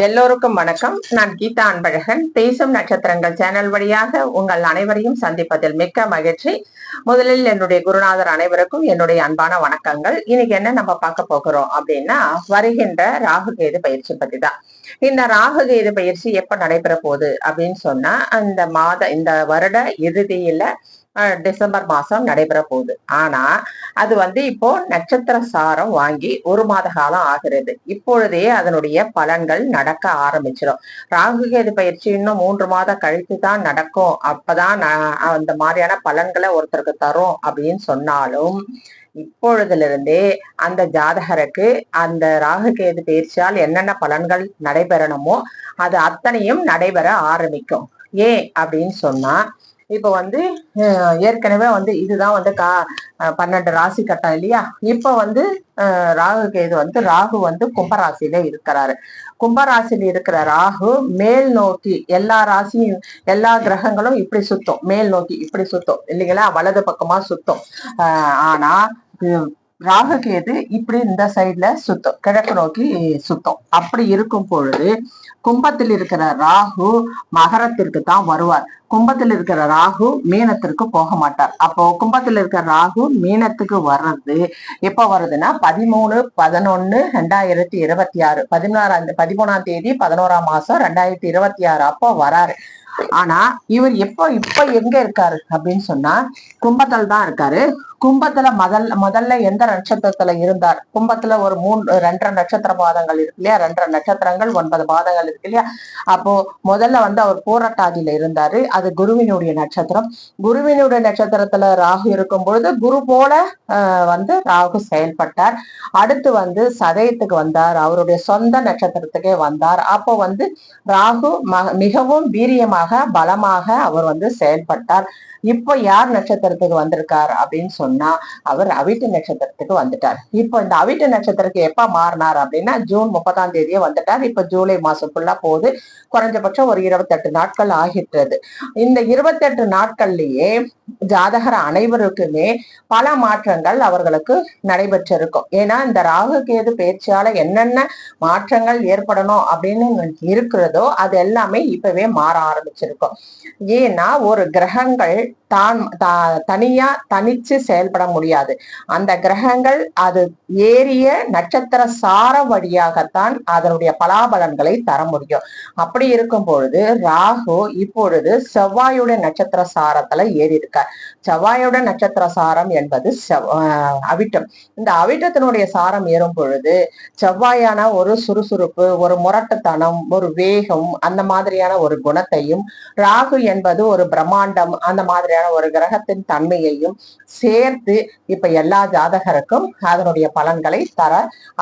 எல்லோருக்கும் வணக்கம். நான் கீதா அன்பழகன். பேசும் நட்சத்திரங்கள் சேனல் வழியாக உங்கள் அனைவரையும் சந்திப்பதில் மிக்க மகிழ்ச்சி. முதலில் என்னுடைய குருநாதர் அனைவருக்கும் என்னுடைய அன்பான வணக்கங்கள். இன்னைக்கு என்ன நம்ம பார்க்க போகிறோம் அப்படின்னா, வருகின்ற ராகு கேது பயிற்சி பத்தி தான். இந்த ராகு கேது பயிற்சி எப்ப நடைபெற போகுது அப்படின்னு சொன்னா, இந்த வருட இறுதியில டிசம்பர் மாசம் நடைபெற போகுது. ஆனா அது இப்போ நட்சத்திர சாரம் வாங்கி 1 மாத காலம் ஆகிறது. இப்பொழுதே அதனுடைய பலன்கள் நடக்க ஆரம்பிச்சிடும். ராகு கேது பயிற்சி இன்னும் 3 மாதம் கழித்து தான் நடக்கும், அப்பதான் அந்த மாதிரியான பலன்களை ஒருத்தருக்கு தரும் அப்படின்னு சொன்னாலும், இப்பொழுதுல இருந்தே அந்த ஜாதகருக்கு அந்த ராகு கேது பயிற்சியால் என்னென்ன பலன்கள் நடைபெறணுமோ அது அத்தனையும் நடைபெற ஆரம்பிக்கும். ஏன் அப்படின்னு சொன்னா, இப்ப ஏற்கனவே இதுதான் 12 ராசி கட்டம் இல்லையா. இப்ப ராகு கேது ராகு கும்பராசியில இருக்கிறாரு. கும்பராசியில இருக்கிற ராகு மேல் நோக்கி எல்லா ராசியும் எல்லா கிரகங்களும் இப்படி சுத்தும், மேல் நோக்கி இப்படி சுத்தும் இல்லைங்களா, வலது பக்கமா சுத்தும். ஆனா ராகு கேது இப்படி இந்த சைட்ல சுத்தம், கிழக்கு நோக்கி சுத்தம். அப்படி இருக்கும் பொழுது கும்பத்தில் இருக்கிற ராகு மகரத்திற்கு தான் வருவார். கும்பத்தில் இருக்கிற ராகு மீனத்திற்கு போக மாட்டார். அப்போ கும்பத்தில் இருக்கிற ராகு மீனத்துக்கு வர்றது எப்ப வருதுன்னா 13/11/2026 13ஆம் தேதி 11ஆம் மாசம் 2026 அப்போ வராரு. ஆனா இவர் இப்ப எங்க இருக்காரு அப்படின்னு சொன்னா, கும்பத்தில் தான் இருக்காரு. கும்பத்துல முதல்ல எந்த நட்சத்திரத்துல இருந்தார்? கும்பத்துல ஒரு 2.5 நட்சத்திர பாதங்கள் இருக்கு இல்லையா, 2.5 நட்சத்திரங்கள் 9 பாதங்கள் இருக்கு இல்லையா. அப்போ முதல்ல அவர் பூரட்டாதியில இருந்தாரு. அது குருவினுடைய நட்சத்திரம். குருவினுடைய நட்சத்திரத்துல ராகு இருக்கும் பொழுது குரு போல ராகு செயல்பட்டார். அடுத்து சதயத்துக்கு வந்தார், அவருடைய சொந்த நட்சத்திரத்துக்கே வந்தார். அப்போ ராகு மிகவும் வீரியமாக பலமாக அவர் செயல்பட்டார். இப்போ யார் நட்சத்திரத்துக்கு வந்திருக்கார் அப்படின்னு சொன்னா, அவர் அவிட்ட நட்சத்திரத்துக்கு வந்துட்டார். இப்போ இந்த அவிட்ட நட்சத்திரத்துக்கு எப்ப மாறினார் அப்படின்னா, ஜூன் 30ஆம் தேதியே வந்துட்டார். இப்ப ஜூலை மாசம் ஃபுல்லா போகுது. குறைஞ்சபட்சம் ஒரு 28 நாட்கள் ஆகின்றது. இந்த 28 நாட்கள்லயே ஜாதகர் அனைவருக்குமே பல மாற்றங்கள் அவர்களுக்கு நடைபெற்றிருக்கும். ஏன்னா இந்த ராகு கேது பயிற்சியால என்னென்ன மாற்றங்கள் ஏற்படணும் அப்படின்னு இருக்கிறதோ அது எல்லாமே இப்பவே மாற ஆரம்பிச்சிருக்கும். ஏன்னா ஒரு கிரகங்கள் தனியா தனிச்சு செயல்பட முடியாது. அந்த கிரகங்கள் அது ஏறிய நட்சத்திர சார வழியாகத்தான் அதனுடைய பலாபலன்களை தர முடியும். அப்படி இருக்கும் பொழுது ராகு இப்பொழுது செவ்வாயுடைய நட்சத்திர சாரத்துல ஏறி இருக்கார். செவ்வாயுடைய நட்சத்திர சாரம் என்பது அவிட்டம். இந்த அவிட்டத்தினுடைய சாரம் ஏறும் பொழுது செவ்வாயான ஒரு சுறுசுறுப்பு, ஒரு முரட்டுத்தனம், ஒரு வேகம், அந்த மாதிரியான ஒரு குணத்தையும், ராகு என்பது ஒரு பிரம்மாண்டம், அந்த மாதிரியான ஒரு கிரகத்தின் தன்மையையும் சேர்த்து இப்ப எல்லா ஜாதகருக்கும் அதனுடைய பலன்களை தர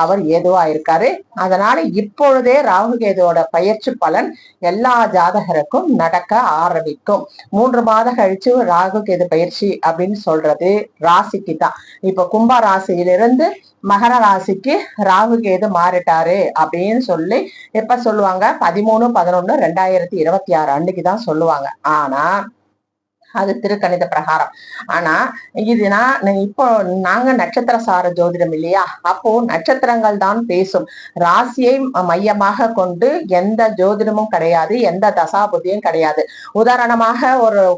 அவர் ஏதுவா இருக்காரு. அதனால இப்பொழுதே ராகு கேதுவோட பயிற்சி பலன் எல்லா ஜாதகருக்கும் நடக்க ஆரம்பிக்கும். 3 மாதம் கழிச்சு ராகு கேது பயிற்சி அப்படின்னு சொல்றது ராசிக்கு தான். இப்ப கும்ப ராசியிலிருந்து மகர ராசிக்கு ராகு கேது மாறிட்டாரு அப்படின்னு சொல்லி எப்ப சொல்லுவாங்க? 13/11/2026 அன்னைக்குதான் சொல்லுவாங்க. ஆனா அது திருக்கணித பிரகாரம். ஆனா இப்போ நாங்க நட்சத்திர சார ஜோதிடம் இல்லையா, அப்போ நட்சத்திரங்கள் தான் பேசும். ராசியை மையமாக கொண்டு எந்த ஜோதிடமும் கிடையாது, எந்த தசாபுத்தியும் கிடையாது. உதாரணமாக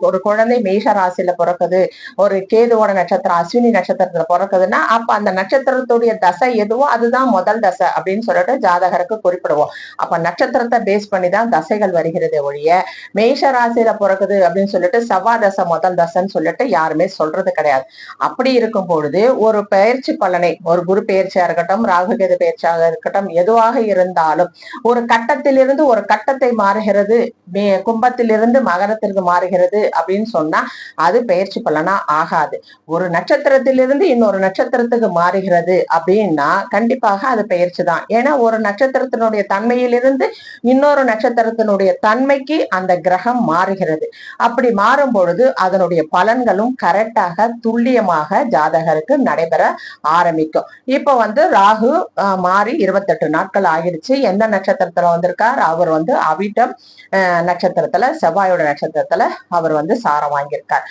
ஒரு குழந்தை மேஷ ராசியில பிறக்குது, ஒரு கேதுவோட நட்சத்திரம் அஸ்வினி நட்சத்திரத்துல பிறக்குதுன்னா அப்ப அந்த நட்சத்திரத்துடைய தசை எதுவோ அதுதான் முதல் தசை அப்படின்னு சொல்லிட்டு ஜாதகருக்கு குறிப்பிடுவோம். அப்ப நட்சத்திரத்தை பேஸ் பண்ணிதான் தசைகள் வருகிறது ஒழிய மேஷ ராசியில பிறக்குது அப்படின்னு சொல்லிட்டு செவ்வாய் தசை முதல் தசைன்னு சொல்லிட்டு யாருமே சொல்றது கிடையாது. அப்படி இருக்கும் பொழுது ஒரு பயிற்சி பலனை, ஒரு குரு பயிற்சியா இருக்கட்டும், ராகு கேது பயிற்சியாக இருக்கட்டும், எதுவாக இருந்தாலும் ஒரு கட்டத்திலிருந்து ஒரு கட்டத்தை மாறுகிறது, கும்பத்திலிருந்து மகரத்திற்கு மாறுகிறது அப்படின்னு சொன்னா அது பயிற்சி பலனா ஆகாது. ஒரு நட்சத்திரத்திலிருந்து இன்னொரு நட்சத்திரத்துக்கு மாறுகிறது அப்படின்னா கண்டிப்பாக அது பயிற்சி தான். ஏன்னா ஒரு நட்சத்திரத்தினுடைய தன்மையிலிருந்து இன்னொரு நட்சத்திரத்தினுடைய தன்மைக்கு அந்த கிரகம் மாறுகிறது. அப்படி மாறும் பொழுது பொழுது அதனுடைய பலன்களும் கரெக்டாக துல்லியமாக ஜாதகருக்கு நடைபெற ஆரம்பிக்கும். இப்ப ராகு மாறி 28 நாட்கள் ஆகிடுச்சு. எந்த நட்சத்திரத்துல வந்திருக்கார்? அவர் அவிட்டம் நட்சத்திரத்துல, செவ்வாயோட நட்சத்திரத்துல அவர் சாரம் வாங்கியிருக்கார்.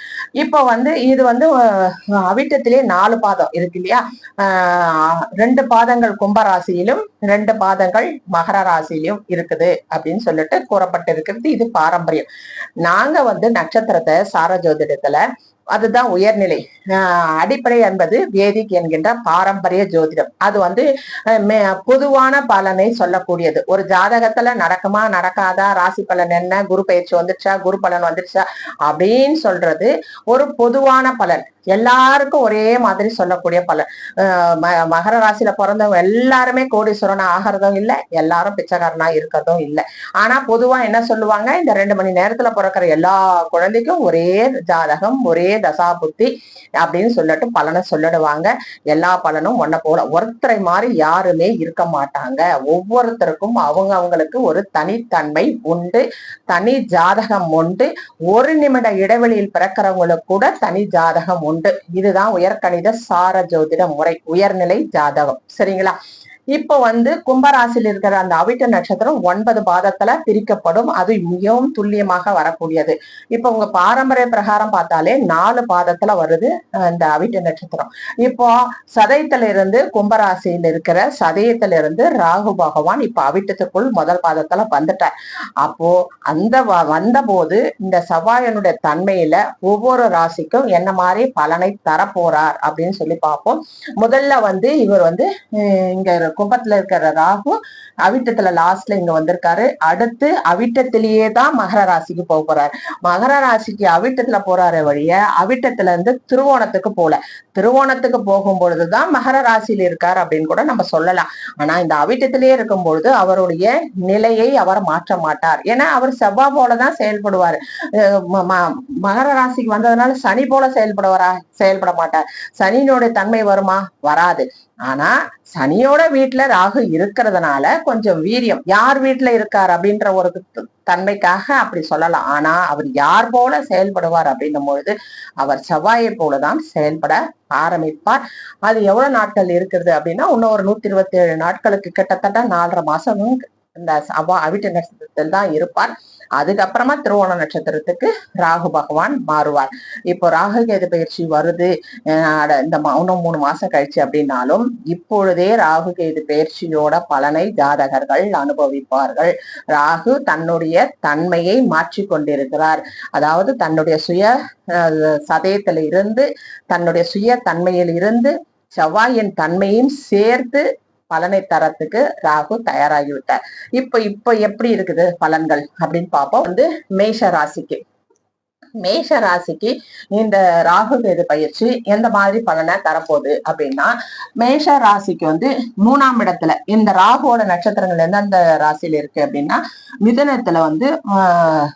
இப்ப இது அவிட்டத்திலே 4 பாதம் இருக்கு இல்லையா? 2 பாதங்கள் கும்பராசியிலும் 2 பாதங்கள் மகர ராசியிலும் இருக்குது அப்படின்னு சொல்லிட்டு கூறப்பட்டிருக்கிறது. இது பாரம்பரியம். நாங்க நட்சத்திரத்தை சார ஜோதிடத்துல அதுதான் உயர்நிலை. அடிப்படை என்பது வேதிக் என்கின்ற பாரம்பரிய ஜோதிடம். அது பொதுவான பலனை சொல்லக்கூடியது. ஒரு ஜாதகத்துல நடக்குமா நடக்காதா, ராசி பலன் என்ன, குரு பயிற்சி வந்துருச்சா, குரு பலன் வந்துருச்சா அப்படின்னு சொல்றது ஒரு பொதுவான பலன். எல்லாருக்கும் ஒரே மாதிரி சொல்லக்கூடிய பலன். மகர ராசியில பிறந்தவங்க எல்லாருமே கோடீஸ்வரனா ஆகிறதும் இல்லை, எல்லாரும் பிச்சைக்காரனா இருக்கிறதும் இல்லை. ஆனா பொதுவா என்ன சொல்லுவாங்க, இந்த 2 மணி நேரத்துல பிறக்கிற எல்லா குழந்தைக்கும் ஒரே ஜாதகம், ஒரே தசா புத்தி அப்படின்னு சொல்லிட்டு பலனை சொல்லிடுவாங்க. எல்லா பலனும் ஒன்ன போல, ஒருத்தரை மாதிரி யாருமே இருக்க மாட்டாங்க. ஒவ்வொருத்தருக்கும் அவங்களுக்கு ஒரு தனித்தன்மை உண்டு, தனி ஜாதகம் உண்டு. 1 நிமிட இடைவெளியில் பிறக்கிறவங்களுக்கு கூட தனி ஜாதகம் உண்டு. இதுதான் உயர்கணித சார ஜோதிட முறை, உயர்நிலை ஜாதகம். சரிங்களா? இப்ப கும்பராசியில் இருக்கிற அந்த அவிட்ட நட்சத்திரம் 9 பாதத்துல பிரிக்கப்படும். அது மிகவும் துல்லியமாக வரக்கூடியது. இப்ப உங்க பாரம்பரிய பிரகாரம் பார்த்தாலே 4 பாதத்துல வருது இந்த அவிட்ட நட்சத்திரம். இப்போ சதயத்துல இருந்து கும்பராசியில் இருக்கிற சதயத்துல இருந்து ராகு பகவான் இப்ப அவிட்டத்துக்குள் முதல் பாதத்துல வந்துட்டார். அப்போ அந்த வந்த போது இந்த செவ்வாயனுடைய தன்மையில ஒவ்வொரு ராசிக்கும் என்ன மாதிரி பலனை தரப்போறார் அப்படின்னு சொல்லி பார்ப்போம். முதல்ல இவர் இங்க கும்பத்துல இருக்கிற ராகு அவிட்டத்துல லாஸ்ட்ல இங்க வந்திருக்காரு. அடுத்து அவிட்டத்திலேயே தான் மகர ராசிக்கு போக போறாரு. மகர ராசிக்கு அவிட்டத்துல போறாரு வழிய அவிட்டத்துல இருந்து திருவோணத்துக்கு போல. திருவோணத்துக்கு போகும் பொழுதுதான் மகர ராசியில இருக்காரு அப்படின்னு கூட நம்ம சொல்லலாம். ஆனா இந்த அவிட்டத்திலேயே இருக்கும் பொழுது அவருடைய நிலையை அவர் மாற்ற மாட்டார். ஏன்னா அவர் செவ்வாய் போலதான் செயல்படுவாரு. மகர ராசிக்கு வந்ததுனால சனி போல செயல்பட மாட்டார். சனியினுடைய தன்மை வருமா? வராது. ஆனா சனியோட வீட்டுல ராகு இருக்கிறதுனால கொஞ்சம் வீரியம், யார் வீட்டுல இருக்கார் அப்படின்ற ஒரு தன்மைக்காக அப்படி சொல்லலாம். ஆனா அவர் யார் போல செயல்படுவார் அப்படின்னும் பொழுது அவர் செவ்வாயை போலதான் செயல்பட ஆரம்பிப்பார். அது எவ்வளவு நாட்கள் இருக்கிறது அப்படின்னா இன்னும் ஒரு 127 நாட்களுக்கு, கிட்டத்தட்ட 4.5 மாசமும் இந்த அவிட்ட நட்சத்திரத்தில் தான் இருப்பார். அதுக்கப்புறமா திருவோண நட்சத்திரத்துக்கு ராகு பகவான் மாறுவார். இப்போ ராகு கேது பயிற்சி வருது இந்த இன்னும் 3 மாசம் கழிச்சு அப்படின்னாலும் இப்பொழுதே ராகு கேது பயிற்சியோட பலனை ஜாதகர்கள் அனுபவிப்பார்கள். ராகு தன்னுடைய தன்மையை மாற்றி கொண்டிருக்கிறார். அதாவது தன்னுடைய சுய சதயத்தில இருந்து, தன்னுடைய சுய தன்மையில் இருந்து செவ்வாயின் தன்மையும் சேர்த்து பலனை தரத்துக்கு ராகு தயாராகிவிட்டார். இப்ப எப்படி இருக்குது பலன்கள் அப்படின்னு பார்ப்போம். மேஷ ராசிக்கு இந்த ராகு கேது பயிற்சி எந்த மாதிரி பலனை தரப்போகுது அப்படின்னா, மேஷ ராசிக்கு 3ஆம் இடத்துல இந்த ராகுவோட நட்சத்திரங்கள் எந்தெந்த ராசியில இருக்கு அப்படின்னா, மிதுனத்துல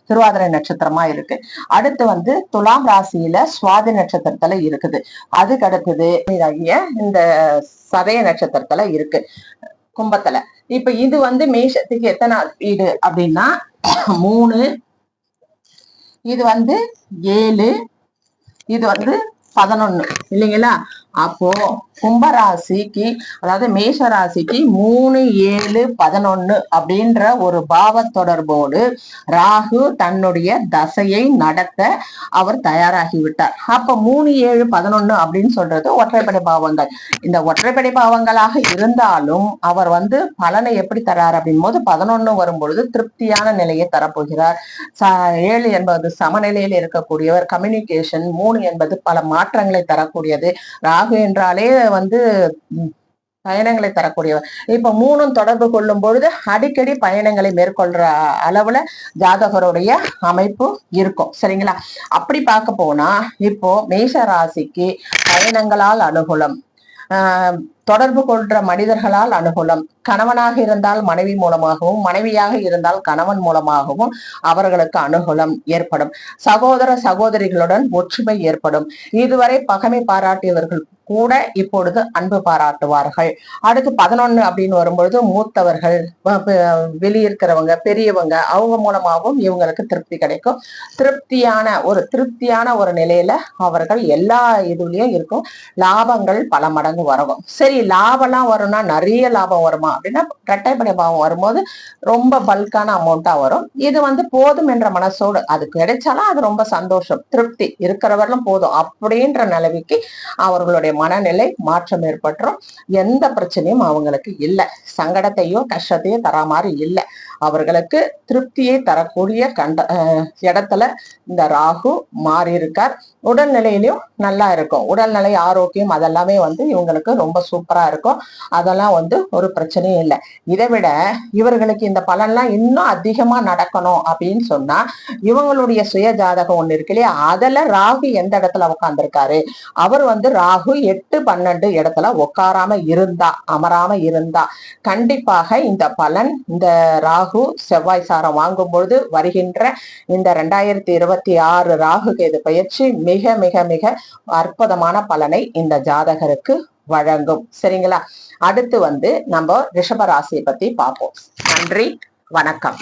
திருவாதிரை நட்சத்திரமா இருக்கு. அடுத்து துலாம் ராசியில சுவாதி நட்சத்திரத்துல இருக்குது. அதுக்கு அடுத்தது இந்த சதய நட்சத்திரத்துல இருக்கு கும்பத்துல. இப்ப இது மேஷத்துக்கு எத்தனை வீடு அப்படின்னா 3, இது 7, இது 11 இல்லைங்களா? அப்போ கும்பராசிக்கு, அதாவது மேஷ ராசிக்கு 3, 7, 11 அப்படின்ற ஒரு பாவ தொடர்போடு ராகு தன்னுடைய தசையை நடத்த அவர் தயாராகிவிட்டார். அப்ப 3, 7, 11 அப்படின்னு சொல்றது ஒற்றைப்படை பாவங்கள். இந்த ஒற்றைப்படை பாவங்களாக இருந்தாலும் அவர் பலனை எப்படி தரார் அப்படின் போது 11 வரும் பொழுது திருப்தியான நிலையை தரப்போகிறார். 7 என்பது சமநிலையில் இருக்கக்கூடியவர், கம்யூனிகேஷன். 3 என்பது பல மாற்றங்களை தரக்கூடியது. ராகு என்றாலே பயணங்களை தரக்கூடியவர். இப்ப 3ம் தொடர்பு கொள்ளும் பொழுது அடிக்கடி பயணங்களை மேற்கொள்ற அளவுல ஜாதகருடைய அமைப்பு இருக்கும். சரிங்களா? அப்படி பார்க்க போனா இப்போ மேஷ ராசிக்கு பயணங்களால் அனுகூலம், தொடர்பு கொள்ற மனிதர்களால் அனுகூலம். கணவனாக இருந்தால் மனைவி மூலமாகவும், மனைவியாக இருந்தால் கணவன் மூலமாகவும் அவர்களுக்கு அனுகூலம் ஏற்படும். சகோதர சகோதரிகளுடன் ஒற்றுமை ஏற்படும். இதுவரை பகைமை பாராட்டியவர்கள் கூட இப்பொழுது அன்பு பாராட்டுவார்கள். அடுத்து 11 அப்படின்னு வரும்பொழுது மூத்தவர்கள், வெளியிருக்கிறவங்க, பெரியவங்க, அவங்க மூலமாகவும் இவங்களுக்கு திருப்தி கிடைக்கும். திருப்தியான ஒரு நிலையில அவர்கள் எல்லா இதுலயும் இருக்கும். லாபங்கள் பல மடங்கு வரும். சரி, லாபம்லாம் வரும்னா நிறைய லாபம் வருமா அப்படின்னா, இரட்டைப்படை பாவம் வரும்போது ரொம்ப பல்கான அமௌண்டா வரும். இது போதும் என்ற மனசோடு அது கிடைச்சாலும் அது ரொம்ப சந்தோஷம், திருப்தி இருக்கிறவர்களும் போதும் அப்படின்ற நிலைமைக்கு அவர்களுடைய மனநிலை மாற்றம் ஏற்பட்டுரும். எந்த பிரச்சனையும் அவங்களுக்கு இல்லை. சங்கடத்தையோ கஷ்டத்தையோ தரா மாதிரி இல்லை. அவர்களுக்கு திருப்தியை தரக்கூடிய இடத்துல இந்த ராகு மாறி இருக்கார். உடல்நிலையிலையும் நல்லா இருக்கும். உடல்நிலை ஆரோக்கியம் அதெல்லாமே இவங்களுக்கு ரொம்ப சூப்பரா இருக்கும். அதெல்லாம் ஒரு பிரச்சனையும் இல்லை. இதை விட இவர்களுக்கு இந்த பலன்லாம் இன்னும் அதிகமா நடக்கணும் அப்படின்னு சொன்னா, இவங்களுடைய சுய ஜாதகம் ஒண்ணு இருக்கு இல்லையா, அதுல ராகு எந்த இடத்துல உட்கார்ந்துருக்காரு, அவர் ராகு 8, 12 இடத்துல உட்காராம இருந்தா, அமராம இருந்தா கண்டிப்பாக இந்த பலன், இந்த ராகு செவ்வாய் சாரம் வாங்கும் பொழுது வருகின்ற இந்த 2026 ராகு கேது பயிற்சி மிக மிக மிக அற்புதமான பலனை இந்த ஜாதகருக்கு வழங்கும். சரிங்களா? அடுத்து நம்ம ரிஷப ராசியை பத்தி பார்ப்போம். நன்றி, வணக்கம்.